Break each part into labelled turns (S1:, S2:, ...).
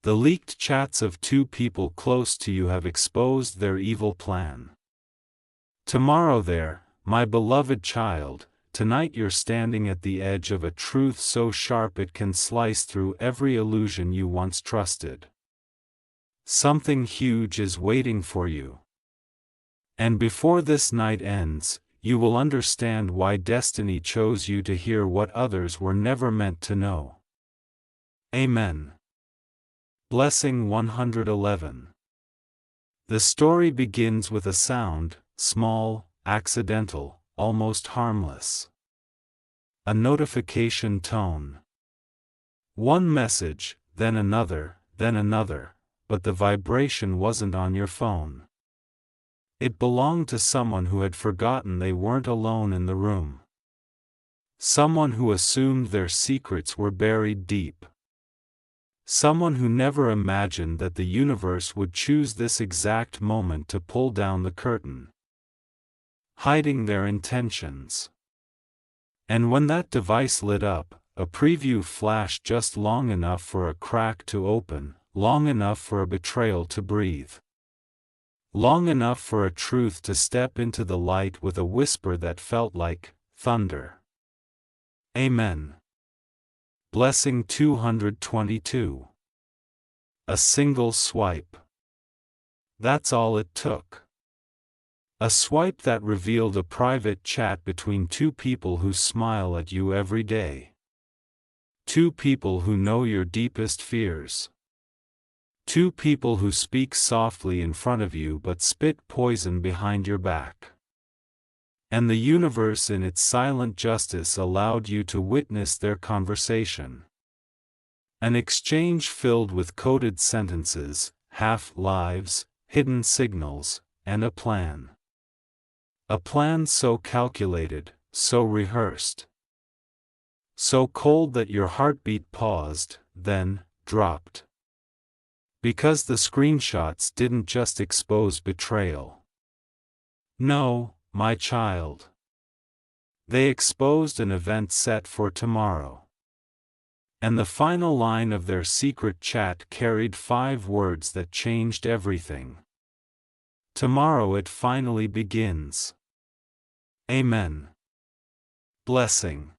S1: The leaked chats of two people close to you have exposed their evil plan. Tomorrow there, my beloved child, tonight you're standing at the edge of a truth so sharp it can slice through every illusion you once trusted. Something huge is waiting for you. And before this night ends, you will understand why destiny chose you to hear what others were never meant to know. Amen. Blessing 111. The story begins with a sound, small, accidental, almost harmless. A notification tone. One message, then another, but the vibration wasn't on your phone. It belonged to someone who had forgotten they weren't alone in the room. Someone who assumed their secrets were buried deep. Someone who never imagined that the universe would choose this exact moment to pull down the curtain, hiding their intentions. And when that device lit up, a preview flashed just long enough for a crack to open, long enough for a betrayal to breathe, long enough for a truth to step into the light with a whisper that felt like thunder. Amen. Blessing 222. A single swipe. That's all it took. A swipe that revealed a private chat between two people who smile at you every day. Two people who know your deepest fears. Two people who speak softly in front of you but spit poison behind your back. And the universe in its silent justice allowed you to witness their conversation. An exchange filled with coded sentences, half-lives, hidden signals, and a plan. A plan so calculated, so rehearsed. So cold that your heartbeat paused, then dropped. Because the screenshots didn't just expose betrayal. No, my child. They exposed an event set for tomorrow. And the final line of their secret chat carried 5 words that changed everything. Tomorrow it finally begins. Amen. Blessing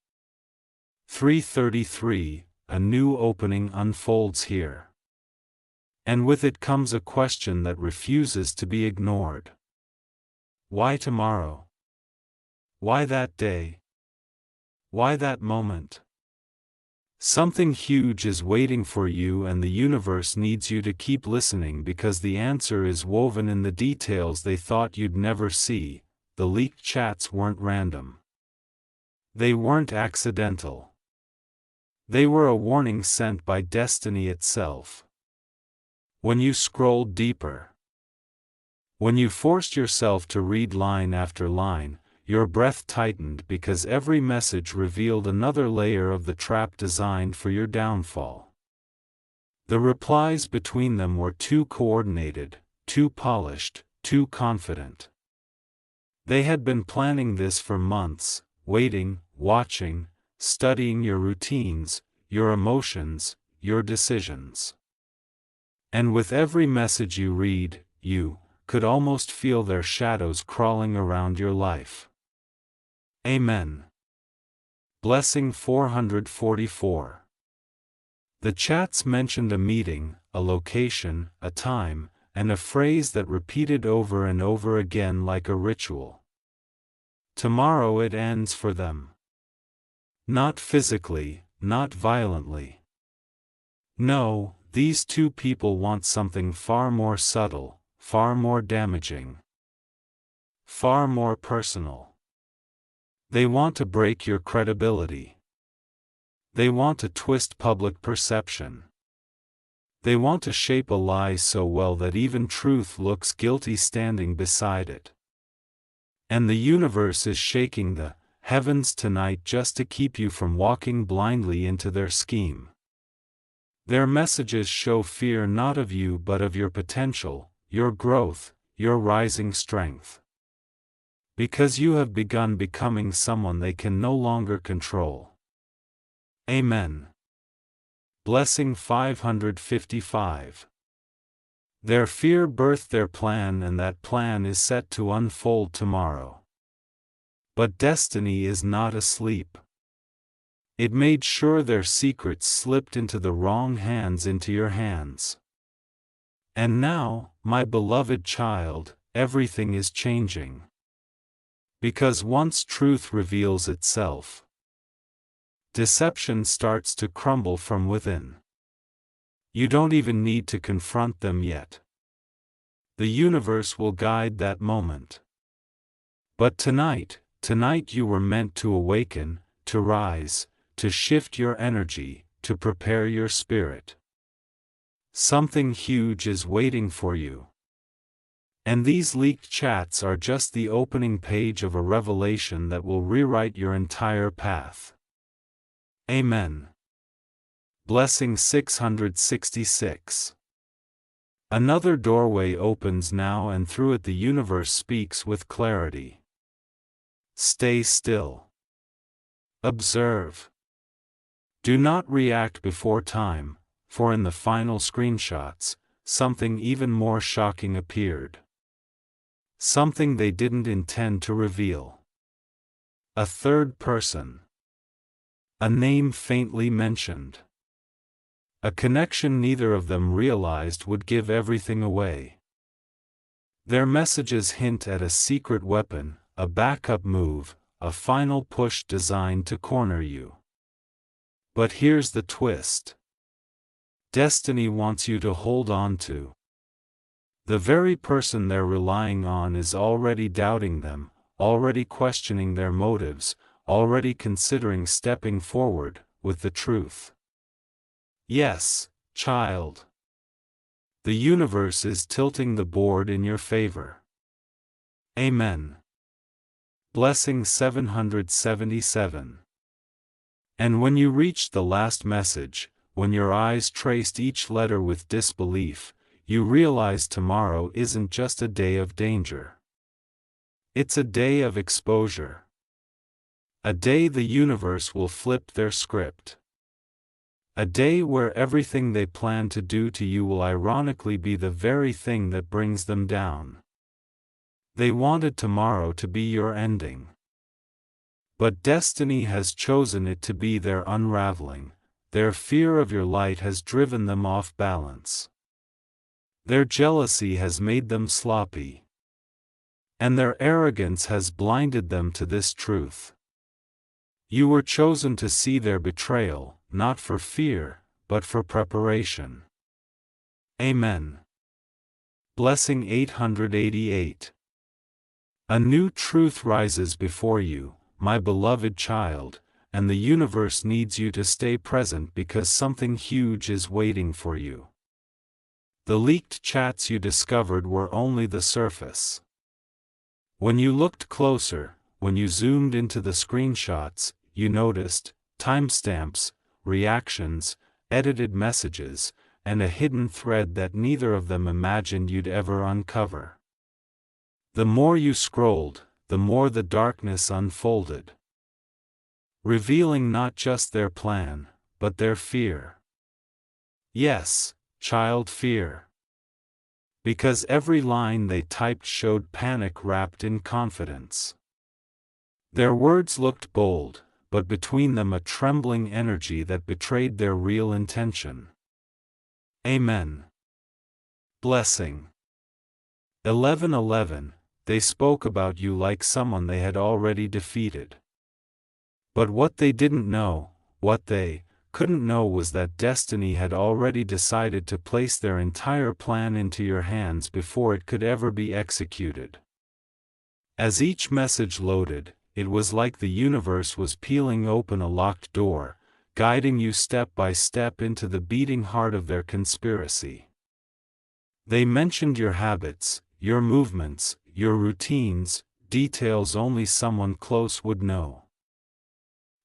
S1: 333. A new opening unfolds here. And with it comes a question that refuses to be ignored. Why tomorrow? Why that day? Why that moment? Something huge is waiting for you, and the universe needs you to keep listening because the answer is woven in the details they thought you'd never see. The leaked chats weren't random. They weren't accidental. They were a warning sent by destiny itself. When you scrolled deeper, when you forced yourself to read line after line, your breath tightened because every message revealed another layer of the trap designed for your downfall. The replies between them were too coordinated, too polished, too confident. They had been planning this for months, waiting, watching, studying your routines, your emotions, your decisions. And with every message you read, you could almost feel their shadows crawling around your life. Amen. Blessing 444. The chats mentioned a meeting, a location, a time, and a phrase that repeated over and over again like a ritual. Tomorrow it ends for them. Not physically, not violently. No, these two people want something far more subtle, far more damaging, far more personal. They want to break your credibility. They want to twist public perception. They want to shape a lie so well that even truth looks guilty standing beside it. And the universe is shaking the heavens tonight just to keep you from walking blindly into their scheme. Their messages show fear not of you but of your potential, your growth, your rising strength. Because you have begun becoming someone they can no longer control. Amen. Blessing 555. Their fear birthed their plan, and that plan is set to unfold tomorrow. But destiny is not asleep. It made sure their secrets slipped into the wrong hands into your hands. And now, my beloved child, everything is changing. Because once truth reveals itself, deception starts to crumble from within. You don't even need to confront them yet. The universe will guide that moment. But tonight you were meant to awaken, to rise, to shift your energy, to prepare your spirit. Something huge is waiting for you. And these leaked chats are just the opening page of a revelation that will rewrite your entire path. Amen. Blessing 666. Another doorway opens now, and through it the universe speaks with clarity. Stay still. Observe. Do not react before time, for in the final screenshots, something even more shocking appeared. Something they didn't intend to reveal. A third person. A name faintly mentioned. A connection neither of them realized would give everything away. Their messages hint at a secret weapon, a backup move, a final push designed to corner you. But here's the twist. Destiny wants you to hold on to. The very person they're relying on is already doubting them, already questioning their motives, already considering stepping forward with the truth. Yes, child. The universe is tilting the board in your favor. Amen. Blessing 777. And when you reached the last message, when your eyes traced each letter with disbelief, you realized tomorrow isn't just a day of danger. It's a day of exposure. A day the universe will flip their script. A day where everything they plan to do to you will ironically be the very thing that brings them down. They wanted tomorrow to be your ending. But destiny has chosen it to be their unraveling. Their fear of your light has driven them off balance. Their jealousy has made them sloppy. And their arrogance has blinded them to this truth. You were chosen to see their betrayal, not for fear, but for preparation. Amen. Blessing 888. A new truth rises before you, my beloved child, and the universe needs you to stay present because something huge is waiting for you. The leaked chats you discovered were only the surface. When you looked closer, when you zoomed into the screenshots, you noticed timestamps, reactions, edited messages, and a hidden thread that neither of them imagined you'd ever uncover. The more you scrolled, the more the darkness unfolded, revealing not just their plan, but their fear. Yes, child, fear. Because every line they typed showed panic wrapped in confidence. Their words looked bold, but between them a trembling energy that betrayed their real intention. Amen. Blessing 1111. They spoke about you like someone they had already defeated. But what they didn't know, what they couldn't know, was that destiny had already decided to place their entire plan into your hands before it could ever be executed. As each message loaded, it was like the universe was peeling open a locked door, guiding you step by step into the beating heart of their conspiracy. They mentioned your habits, your movements, your routines, details only someone close would know.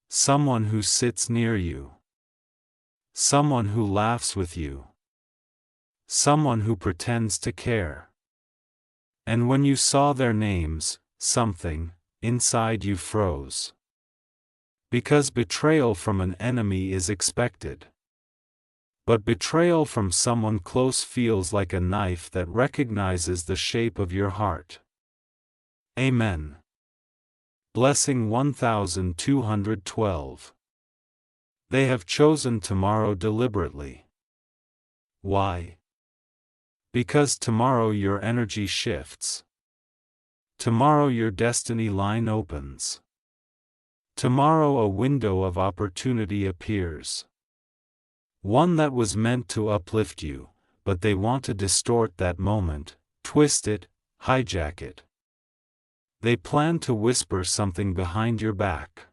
S1: Someone who sits near you. Someone who laughs with you. Someone who pretends to care. And when you saw their names, something inside you froze. Because betrayal from an enemy is expected. But betrayal from someone close feels like a knife that recognizes the shape of your heart. Amen. Blessing 1212. They have chosen tomorrow deliberately. Why? Because tomorrow your energy shifts. Tomorrow your destiny line opens. Tomorrow a window of opportunity appears. One that was meant to uplift you, but they want to distort that moment, twist it, hijack it. They plan to whisper something behind your back.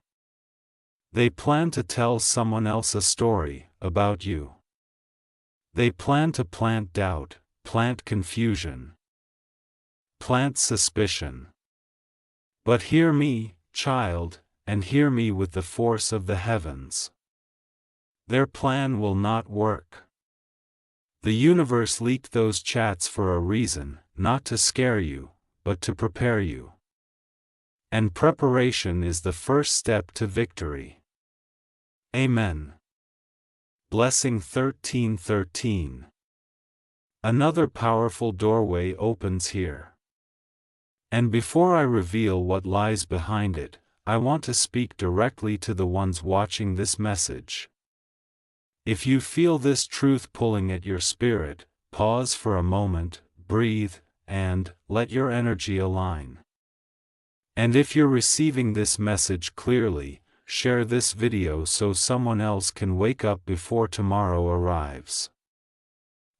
S1: They plan to tell someone else a story about you. They plan to plant doubt, plant confusion, plant suspicion. But hear me, child, and hear me with the force of the heavens. Their plan will not work. The universe leaked those chats for a reason, not to scare you, but to prepare you. And preparation is the first step to victory. Amen. Blessing 1313. Another powerful doorway opens here. And before I reveal what lies behind it, I want to speak directly to the ones watching this message. If you feel this truth pulling at your spirit, pause for a moment, breathe, and let your energy align. And if you're receiving this message clearly, share this video so someone else can wake up before tomorrow arrives.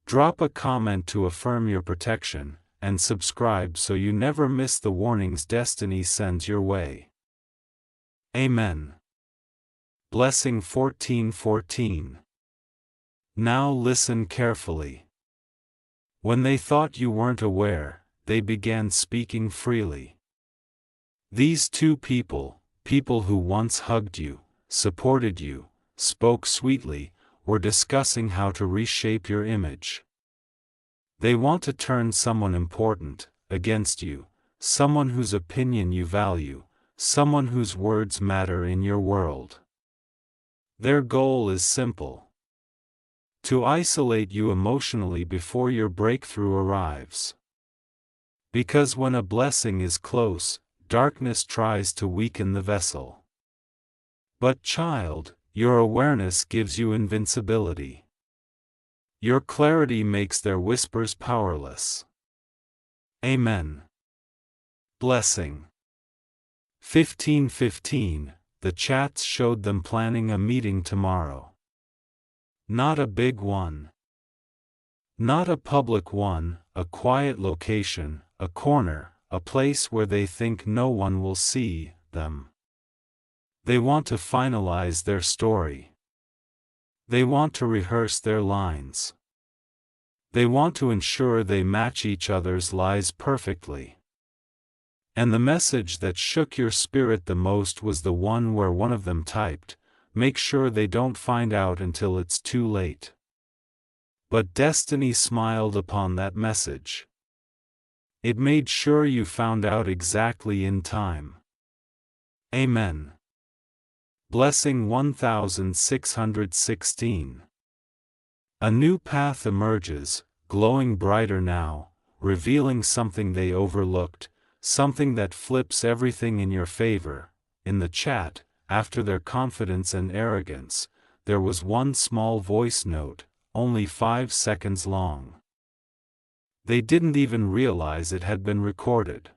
S1: Drop a comment to affirm your protection, and subscribe so you never miss the warnings destiny sends your way. Amen. Blessing 1414. Now listen carefully. When they thought you weren't aware, they began speaking freely. These two people who once hugged you, supported you, spoke sweetly, were discussing how to reshape your image. They want to turn someone important against you, someone whose opinion you value, someone whose words matter in your world. Their goal is simple: to isolate you emotionally before your breakthrough arrives. Because when a blessing is close, darkness tries to weaken the vessel. But child, your awareness gives you invincibility. Your clarity makes their whispers powerless. Amen. Blessing 1515. The chats showed them planning a meeting tomorrow. Not a big one. Not a public one, a quiet location, a corner, a place where they think no one will see them. They want to finalize their story. They want to rehearse their lines. They want to ensure they match each other's lies perfectly. And the message that shook your spirit the most was the one where one of them typed, "Make sure they don't find out until it's too late." But destiny smiled upon that message. It made sure you found out exactly in time. Amen. Blessing 1616. A new path emerges, glowing brighter now, revealing something they overlooked, something that flips everything in your favor. In the chat, after their confidence and arrogance, there was one small voice note, only 5 seconds long. They didn't even realize it had been recorded.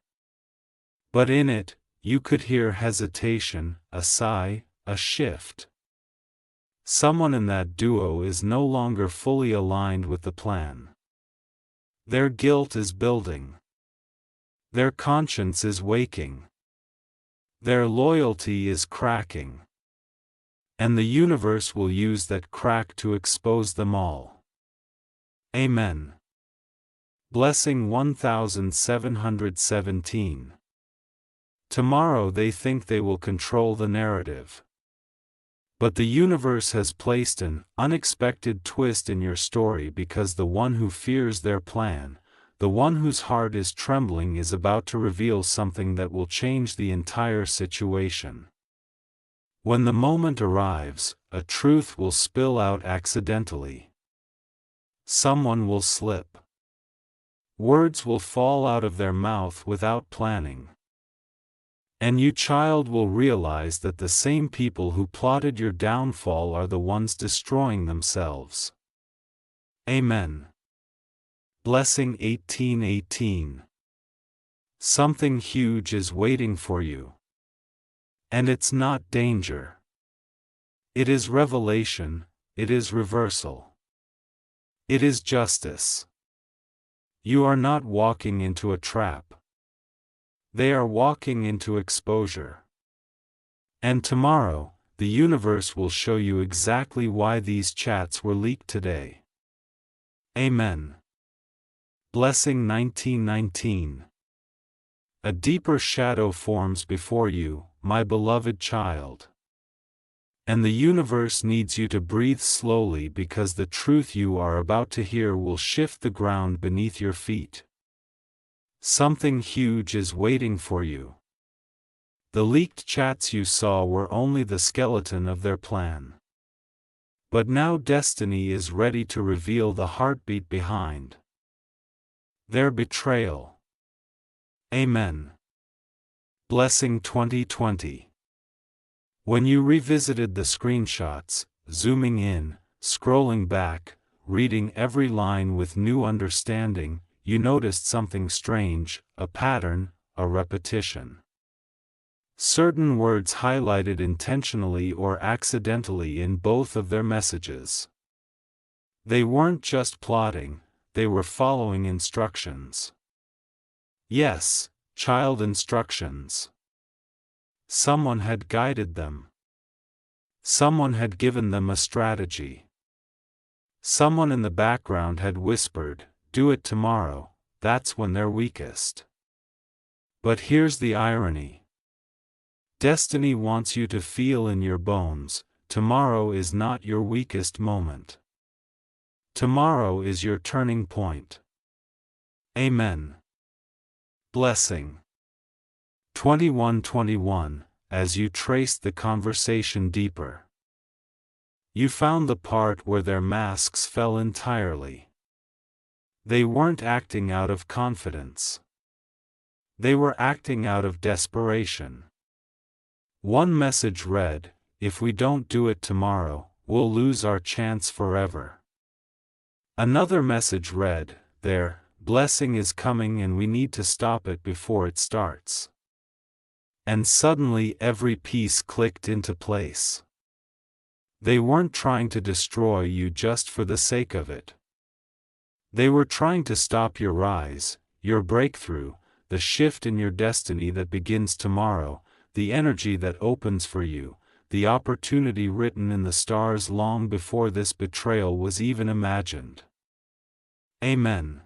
S1: But in it, you could hear hesitation, a sigh, a shift. Someone in that duo is no longer fully aligned with the plan. Their guilt is building. Their conscience is waking. Their loyalty is cracking. And the universe will use that crack to expose them all. Amen. Blessing 1717. Tomorrow they think they will control the narrative. But the universe has placed an unexpected twist in your story because the one who fears their plan, the one whose heart is trembling, is about to reveal something that will change the entire situation. When the moment arrives, a truth will spill out accidentally. Someone will slip. Words will fall out of their mouth without planning. And you, child, will realize that the same people who plotted your downfall are the ones destroying themselves. Amen. Blessing 18:18. Something huge is waiting for you. And it's not danger. It is revelation, it is reversal. It is justice. You are not walking into a trap. They are walking into exposure. And tomorrow, the universe will show you exactly why these chats were leaked today. Amen. Blessing 19:19. A deeper shadow forms before you, my beloved child. And the universe needs you to breathe slowly because the truth you are about to hear will shift the ground beneath your feet. Something huge is waiting for you. The leaked chats you saw were only the skeleton of their plan. But now destiny is ready to reveal the heartbeat behind their betrayal. Amen. Blessing 2020. When you revisited the screenshots, zooming in, scrolling back, reading every line with new understanding, you noticed something strange, a pattern, a repetition. Certain words highlighted intentionally or accidentally in both of their messages. They weren't just plotting, they were following instructions. Yes, child, instructions. Someone had guided them. Someone had given them a strategy. Someone in the background had whispered, "Do it tomorrow, that's when they're weakest." But here's the irony. Destiny wants you to feel in your bones, tomorrow is not your weakest moment. Tomorrow is your turning point. Amen. Blessing 21:21. As you traced the conversation deeper, you found the part where their masks fell entirely. They weren't acting out of confidence. They were acting out of desperation. One message read, "If we don't do it tomorrow, we'll lose our chance forever." Another message read, "Their blessing is coming and we need to stop it before it starts." And suddenly every piece clicked into place. They weren't trying to destroy you just for the sake of it. They were trying to stop your rise, your breakthrough, the shift in your destiny that begins tomorrow, the energy that opens for you, the opportunity written in the stars long before this betrayal was even imagined. Amen.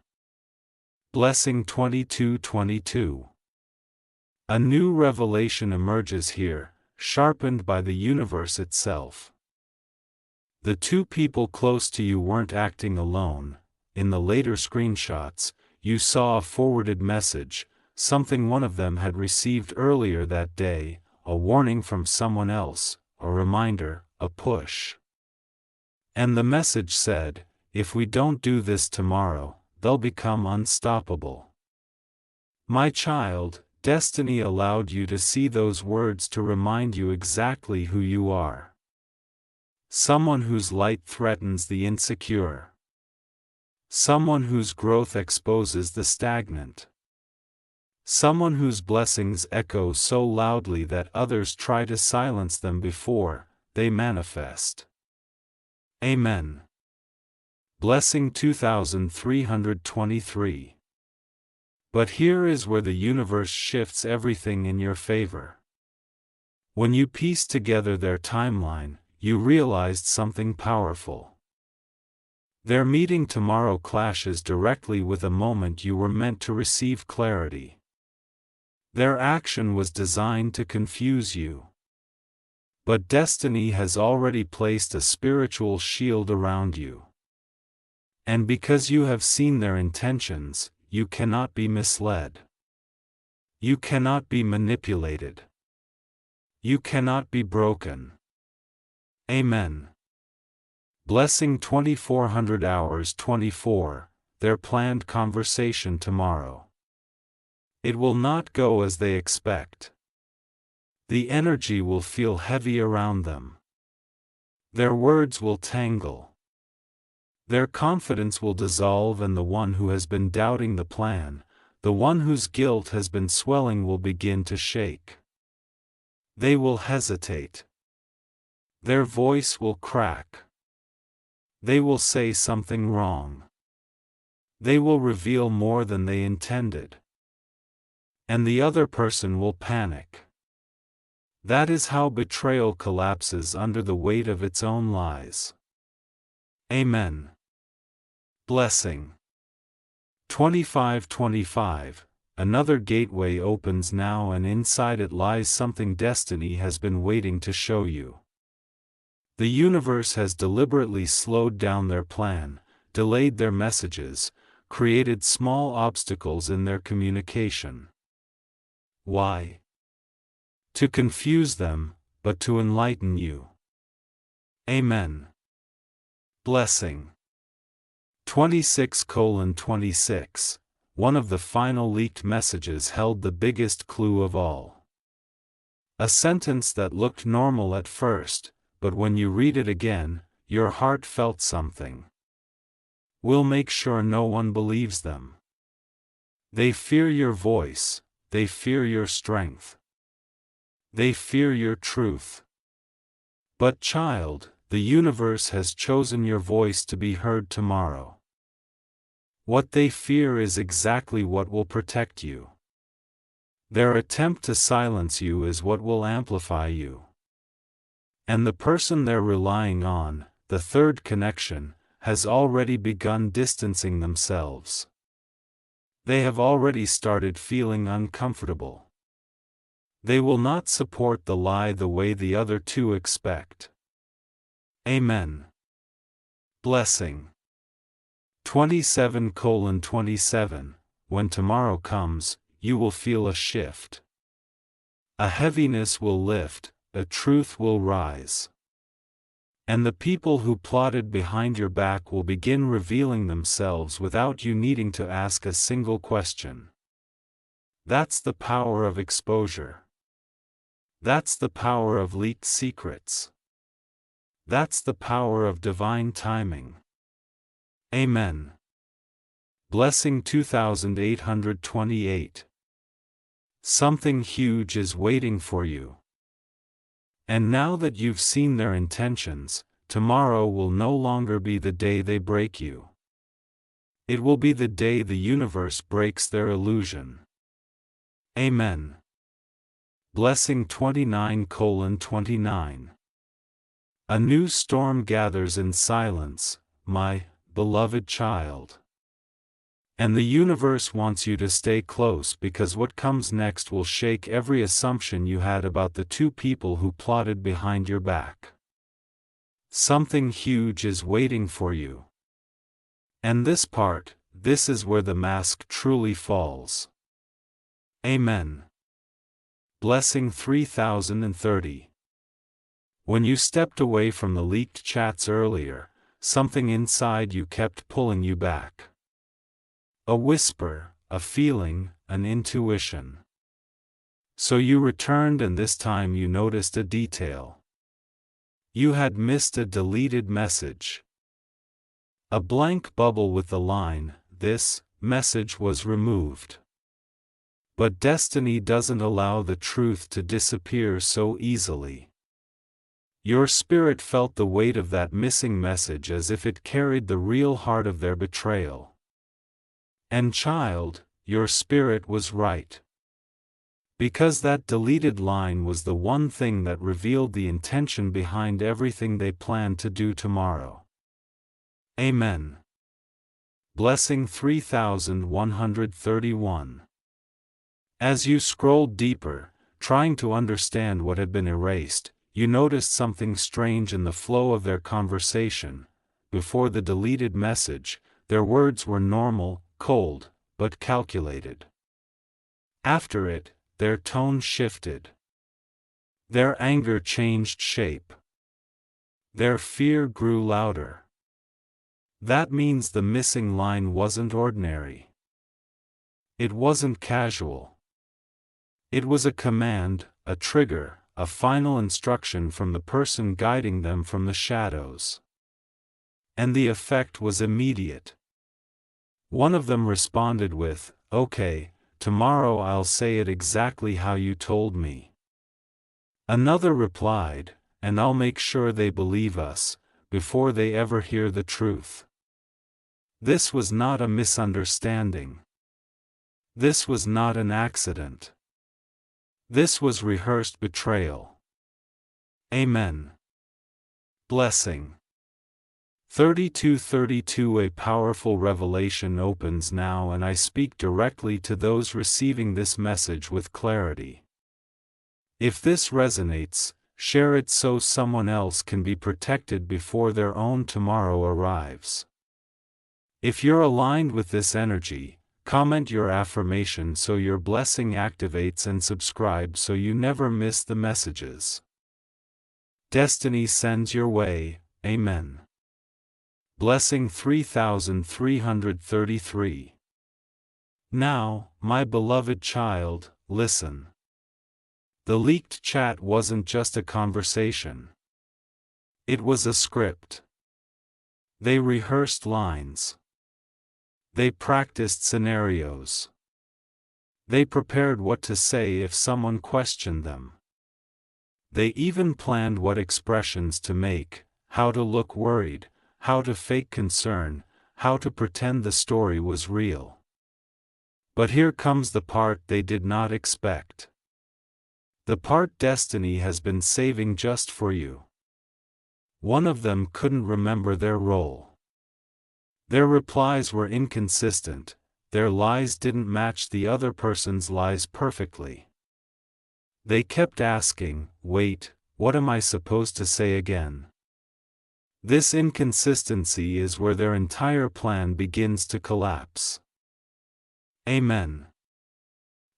S1: Blessing 22:22. A new revelation emerges here, sharpened by the universe itself. The two people close to you weren't acting alone. In the later screenshots, you saw a forwarded message, something one of them had received earlier that day, a warning from someone else, a reminder, a push. And the message said, "If we don't do this tomorrow, they'll become unstoppable." My child, destiny allowed you to see those words to remind you exactly who you are. Someone whose light threatens the insecure. Someone whose growth exposes the stagnant. Someone whose blessings echo so loudly that others try to silence them before they manifest. Amen. Blessing 2323. But here is where the universe shifts everything in your favor. When you piece together their timeline, you realized something powerful. Their meeting tomorrow clashes directly with a moment you were meant to receive clarity. Their action was designed to confuse you. But destiny has already placed a spiritual shield around you. And because you have seen their intentions, you cannot be misled. You cannot be manipulated. You cannot be broken. Amen. Blessing 2400 hours 24, their planned conversation tomorrow. It will not go as they expect. The energy will feel heavy around them. Their words will tangle. Their confidence will dissolve, and the one who has been doubting the plan, the one whose guilt has been swelling, will begin to shake. They will hesitate. Their voice will crack. They will say something wrong. They will reveal more than they intended. And the other person will panic. That is how betrayal collapses under the weight of its own lies. Amen. Blessing 2525. Another gateway opens now, and inside it lies something destiny has been waiting to show you. The universe has deliberately slowed down their plan, delayed their messages, created small obstacles in their communication. Why? To confuse them, but to enlighten you. Amen. Blessing 26:26. One of the final leaked messages held the biggest clue of all. A sentence that looked normal at first, but when you read it again, your heart felt something. We'll make sure no one believes them. They fear your voice, they fear your strength. They fear your truth. But child, the universe has chosen your voice to be heard tomorrow. What they fear is exactly what will protect you. Their attempt to silence you is what will amplify you. And the person they're relying on, the third connection, has already begun distancing themselves. They have already started feeling uncomfortable. They will not support the lie the way the other two expect. Amen. Blessing 27:27. When tomorrow comes, you will feel a shift. A heaviness will lift, a truth will rise. And the people who plotted behind your back will begin revealing themselves without you needing to ask a single question. That's the power of exposure. That's the power of leaked secrets. That's the power of divine timing. Amen. Blessing 2828. Something huge is waiting for you. And now that you've seen their intentions, tomorrow will no longer be the day they break you. It will be the day the universe breaks their illusion. Amen. Blessing 29:29. A new storm gathers in silence, my beloved child. And the universe wants you to stay close, because what comes next will shake every assumption you had about the two people who plotted behind your back. Something huge is waiting for you. And this is where the mask truly falls. Amen. Blessing 3030. When you stepped away from the leaked chats earlier, something inside you kept pulling you back. A whisper, a feeling, an intuition. So you returned, and this time you noticed a detail. You had missed a deleted message. A blank bubble with the line, "This message was removed." But destiny doesn't allow the truth to disappear so easily. Your spirit felt the weight of that missing message as if it carried the real heart of their betrayal. And child, your spirit was right. Because that deleted line was the one thing that revealed the intention behind everything they planned to do tomorrow. Amen. Blessing 3131. As you scrolled deeper, trying to understand what had been erased, you noticed something strange in the flow of their conversation. Before the deleted message, their words were normal, cold, but calculated. After it, their tone shifted. Their anger changed shape. Their fear grew louder. That means the missing line wasn't ordinary. It wasn't casual. It was a command, a trigger, a final instruction from the person guiding them from the shadows. And the effect was immediate. One of them responded with, "Okay, tomorrow I'll say it exactly how you told me." Another replied, "And I'll make sure they believe us, before they ever hear the truth." This was not a misunderstanding. This was not an accident. This was rehearsed betrayal. Amen. Blessing. 32:32 A powerful revelation opens now, and I speak directly to those receiving this message with clarity. If this resonates, share it so someone else can be protected before their own tomorrow arrives. If you're aligned with this energy, comment your affirmation so your blessing activates, and subscribe so you never miss the messages destiny sends your way. Amen. Blessing 3333. Now, my beloved child, listen. The leaked chat wasn't just a conversation. It was a script. They rehearsed lines. They practiced scenarios. They prepared what to say if someone questioned them. They even planned what expressions to make, how to look worried, how to fake concern, how to pretend the story was real. But here comes the part they did not expect. The part destiny has been saving just for you. One of them couldn't remember their role. Their replies were inconsistent, their lies didn't match the other person's lies perfectly. They kept asking, "Wait, what am I supposed to say again?" This inconsistency is where their entire plan begins to collapse. Amen.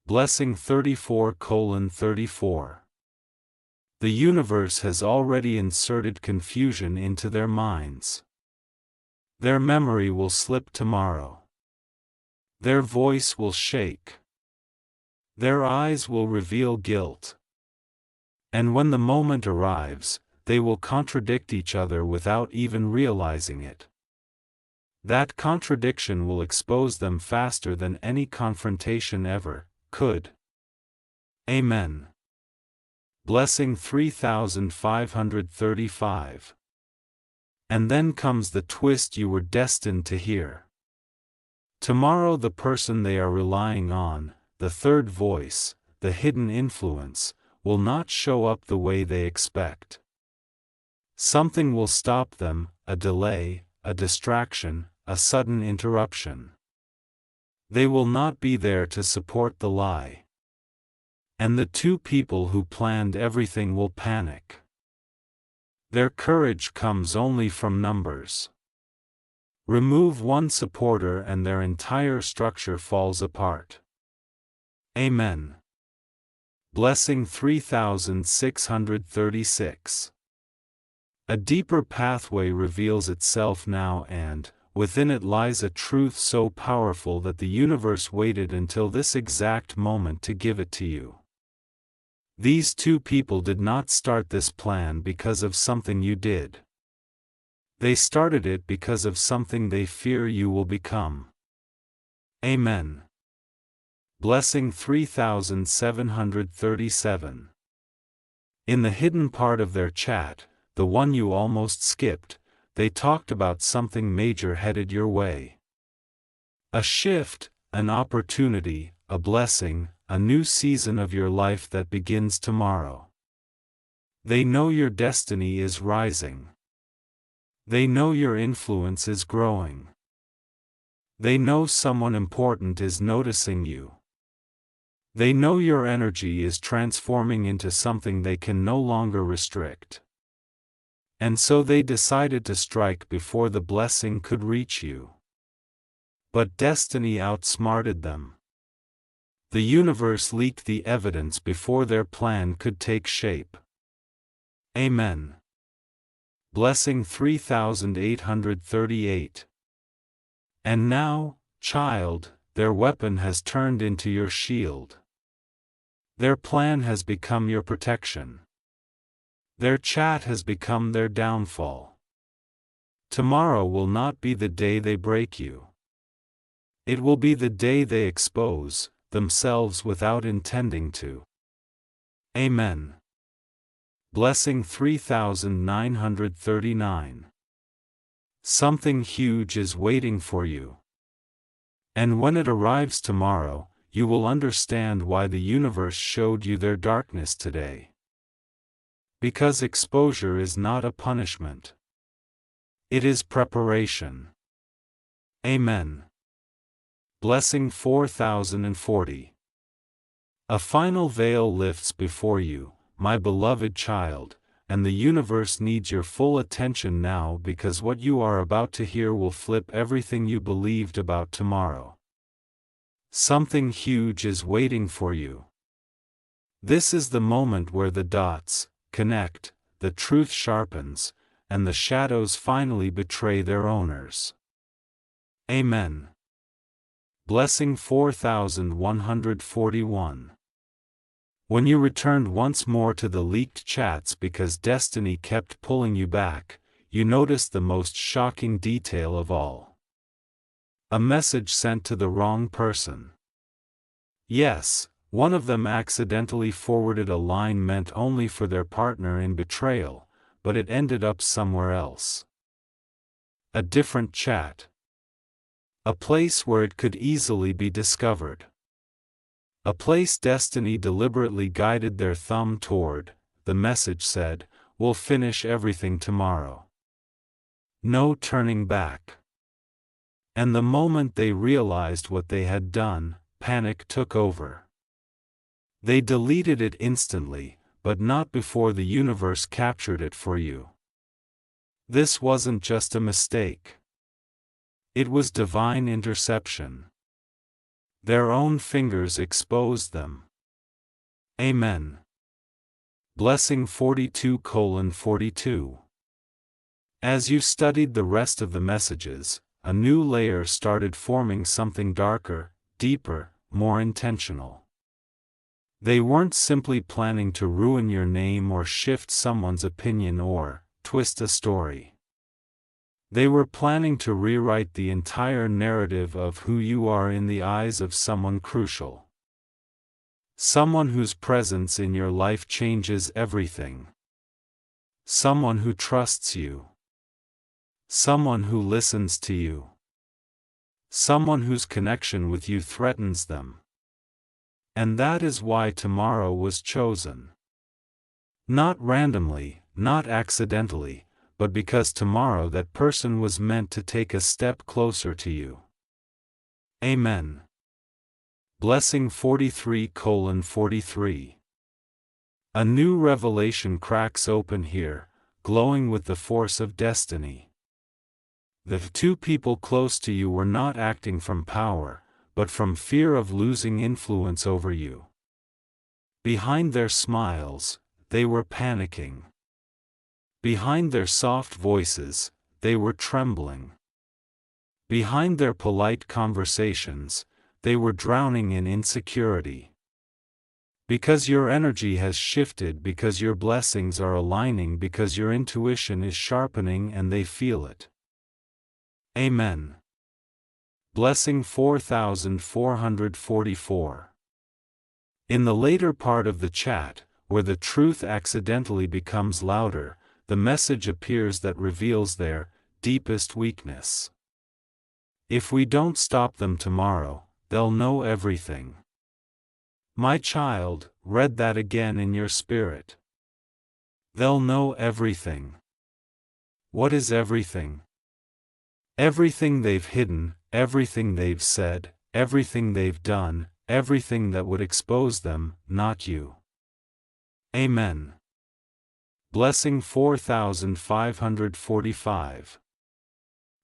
S1: Blessing 34:34. The universe has already inserted confusion into their minds. Their memory will slip tomorrow. Their voice will shake. Their eyes will reveal guilt. And when the moment arrives, they will contradict each other without even realizing it. That contradiction will expose them faster than any confrontation ever could. Amen. Blessing 3535. And then comes the twist you were destined to hear. Tomorrow the person they are relying on, the third voice, the hidden influence, will not show up the way they expect. Something will stop them, a delay, a distraction, a sudden interruption. They will not be there to support the lie. And the two people who planned everything will panic. Their courage comes only from numbers. Remove one supporter and their entire structure falls apart. Amen. Blessing 3636. A deeper pathway reveals itself now, and within it lies a truth so powerful that the universe waited until this exact moment to give it to you. These two people did not start this plan because of something you did. They started it because of something they fear you will become. Amen. Blessing 3737. In the hidden part of their chat, the one you almost skipped, they talked about something major headed your way. A shift, an opportunity, a blessing, a new season of your life that begins tomorrow. They know your destiny is rising. They know your influence is growing. They know someone important is noticing you. They know your energy is transforming into something they can no longer restrict. And so they decided to strike before the blessing could reach you. But destiny outsmarted them. The universe leaked the evidence before their plan could take shape. Amen. Blessing 3838. And now, child, their weapon has turned into your shield. Their plan has become your protection. Their chat has become their downfall. Tomorrow will not be the day they break you. It will be the day they expose themselves without intending to. Amen. Blessing 3939. Something huge is waiting for you. And when it arrives tomorrow, you will understand why the universe showed you their darkness today. Because exposure is not a punishment. It is preparation. Amen. Blessing 4040. A final veil lifts before you, my beloved child, and the universe needs your full attention now because what you are about to hear will flip everything you believed about tomorrow. Something huge is waiting for you. This is the moment where the dots connect, the truth sharpens, and the shadows finally betray their owners. Amen. Blessing 4141. When you returned once more to the leaked chats because destiny kept pulling you back, you noticed the most shocking detail of all. A message sent to the wrong person. Yes, one of them accidentally forwarded a line meant only for their partner in betrayal, but it ended up somewhere else. A different chat. A place where it could easily be discovered. A place destiny deliberately guided their thumb toward. The message said, "We'll finish everything tomorrow. No turning back." And the moment they realized what they had done, panic took over. They deleted it instantly, but not before the universe captured it for you. This wasn't just a mistake. It was divine interception. Their own fingers exposed them. Amen. Blessing 42:42. As you studied the rest of the messages, a new layer started forming, something darker, deeper, more intentional. They weren't simply planning to ruin your name or shift someone's opinion or twist a story. They were planning to rewrite the entire narrative of who you are in the eyes of someone crucial. Someone whose presence in your life changes everything. Someone who trusts you. Someone who listens to you. Someone whose connection with you threatens them. And that is why tomorrow was chosen. Not randomly, not accidentally, but because tomorrow that person was meant to take a step closer to you. Amen. Blessing 43:43. A new revelation cracks open here, glowing with the force of destiny. The two people close to you were not acting from power, but from fear of losing influence over you. Behind their smiles, they were panicking. Behind their soft voices, they were trembling. Behind their polite conversations, they were drowning in insecurity. Because your energy has shifted, because your blessings are aligning, because your intuition is sharpening and they feel it. Amen. Blessing 4444. In the later part of the chat, where the truth accidentally becomes louder, the message appears that reveals their deepest weakness. If we don't stop them tomorrow, they'll know everything. My child, read that again in your spirit. They'll know everything. What is everything? Everything they've hidden, everything they've said, everything they've done, everything that would expose them, not you. Amen. Blessing 4545.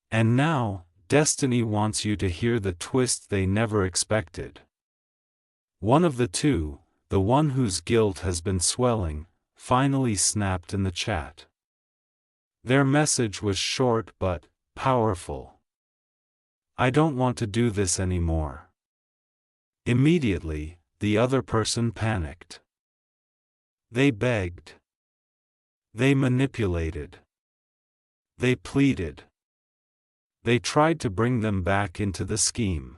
S1: And now, destiny wants you to hear the twist they never expected. One of the two, the one whose guilt has been swelling, finally snapped in the chat. Their message was short but powerful. I don't want to do this anymore. Immediately, the other person panicked. They begged. They manipulated. They pleaded. They tried to bring them back into the scheme.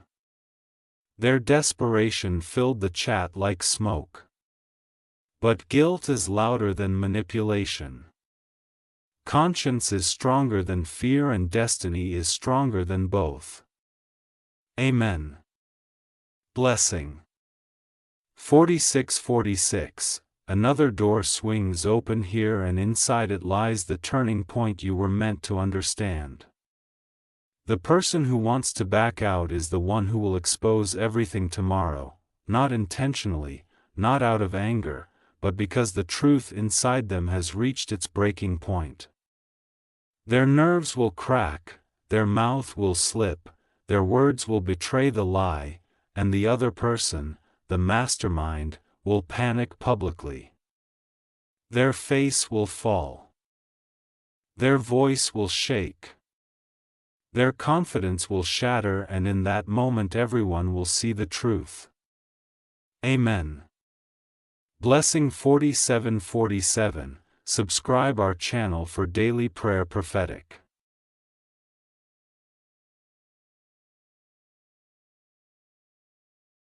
S1: Their desperation filled the chat like smoke. But guilt is louder than manipulation. Conscience is stronger than fear, and destiny is stronger than both. Amen. Blessing. 46:46. Another door swings open here, and inside it lies the turning point you were meant to understand. The person who wants to back out is the one who will expose everything tomorrow, not intentionally, not out of anger, but because the truth inside them has reached its breaking point. Their nerves will crack, their mouth will slip, their words will betray the lie, and the other person, the mastermind, will panic publicly. Their face will fall. Their voice will shake. Their confidence will shatter, and in that moment everyone will see the truth. Amen. Blessing 47:47. Subscribe our channel for daily prayer prophetic.